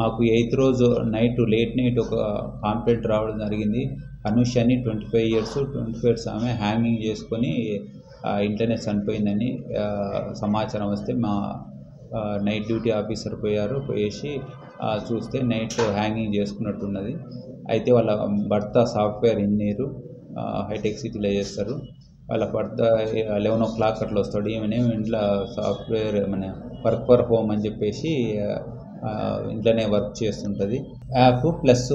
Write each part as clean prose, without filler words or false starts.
మాకు 8th రోజు late night ఒక కాంప్లైంట్ రావడం జరిగింది. అనూష అని 25 ఇయర్స్ ఆమె హ్యాంగింగ్ చేసుకొని ఇంట్లోనే చనిపోయిందని సమాచారం వస్తే మా నైట్ డ్యూటీ ఆఫీసర్ పోయేసి చూస్తే నైట్ హ్యాంగింగ్ చేసుకున్నట్టున్నది. అయితే వాళ్ళ భర్త సాఫ్ట్వేర్ ఇంజనీరు, హైటెక్ సిటీలో చేస్తారు. వాళ్ళ భర్త 11 o'clock అట్లా వస్తాడు. ఈమెనేమో ఇంట్లో సాఫ్ట్వేర్ వర్క్ ఫర్ హోమ్ అని చెప్పేసి ఇంట్లోనే వర్క్ చేస్తుంటుంది. యాప్ ప్లస్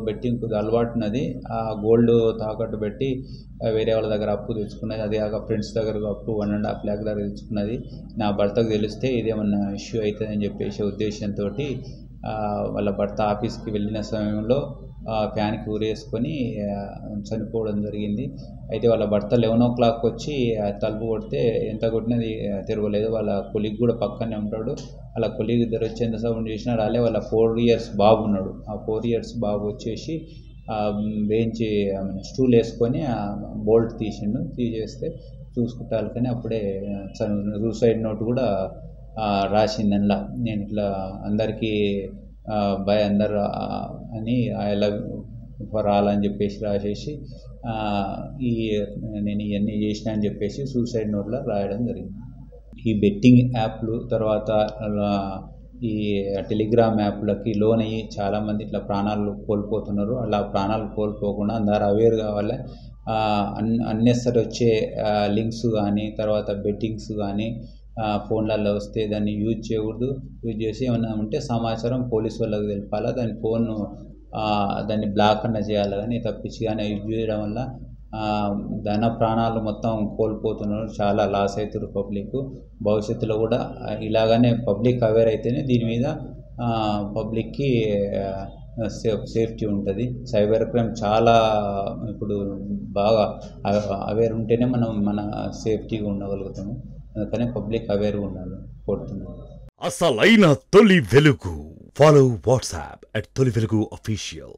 బెట్టింగ్ అలవాటు ఉన్నది. గోల్డ్ తాకట్టు పెట్టి వేరే వాళ్ళ దగ్గర అప్పు తెచ్చుకున్నది. అది కాక ఫ్రెండ్స్ దగ్గర అప్పు 1.5 lakh దగ్గర తెచ్చుకున్నది. నా భర్తకు తెలిస్తే ఇదేమన్నా ఇష్యూ అవుతుందని చెప్పేసి ఉద్దేశంతో వాళ్ళ భర్త ఆఫీస్కి వెళ్ళిన సమయంలో ఫ్యాన్కి ఊరేసుకొని చనిపోవడం జరిగింది. అయితే వాళ్ళ భర్త 11 o'clock వచ్చి తలుపు కొడితే ఎంత కొట్టినది తిరగలేదు. వాళ్ళ కొలీగ్ కూడా పక్కనే ఉంటాడు. వాళ్ళ కొలీగ్ ఇద్దరు వచ్చి ఎంత సౌండ్ చేసినా రాలే. వాళ్ళ 4 years బాబు ఉన్నాడు. ఆ 4 years బాబు వచ్చేసి బెంచ్ స్టూల్ వేసుకొని బోల్ట్ తీసేస్తే చూసుకుంటారు. కానీ అప్పుడే సూసైడ్ నోట్ కూడా రాసింది. అందులో నేను ఇట్లా అందరికీ బై అందరు అని ఐ లవ్ ఫర్ ఆల్ అని చెప్పేసి రాసేసి నేను ఇవన్నీ చేసినా అని చెప్పేసి సూసైడ్ నోట్లో రాయడం జరిగింది. ఈ బెట్టింగ్ యాప్లు తర్వాత ఈ టెలిగ్రామ్ యాప్లకి లోన్ అయ్యి చాలామంది ఇట్లా ప్రాణాలు కోల్పోతున్నారు. అలా ప్రాణాలు కోల్పోకుండా అందరూ అవేర్ కావాలి. అన్నెసరీ వచ్చే లింక్స్ కానీ తర్వాత బెట్టింగ్స్ కానీ ఫోన్లలో వస్తే దాన్ని యూజ్ చేయకూడదు. యూజ్ చేసి ఏమైనా ఉంటే సమాచారం పోలీసు వాళ్ళకి తెలపాలి. దాన్ని బ్లాక్ అన్న చేయాలి. కానీ తప్పించి కానీ యూజ్ చేయడం వల్ల ప్రాణాలు మొత్తం కోల్పోతున్నారు. చాలా లాస్ అవుతారు పబ్లిక్. భవిష్యత్తులో కూడా ఇలాగనే పబ్లిక్ అవేర్ అయితేనే దీని మీద పబ్లిక్కి సేఫ్టీ ఉంటుంది. సైబర్ క్రైమ్ చాలా ఇప్పుడు బాగా అవేర్ ఉంటేనే మన సేఫ్టీగా ఉండగలుగుతాము. అందుకనే పబ్లిక్ అవేర్గా ఉండాలి కోరుతున్నాను. అసలైన తొలి వెలుగు. ఫాలో వాట్సాప్ @తొలి వెలుగు official.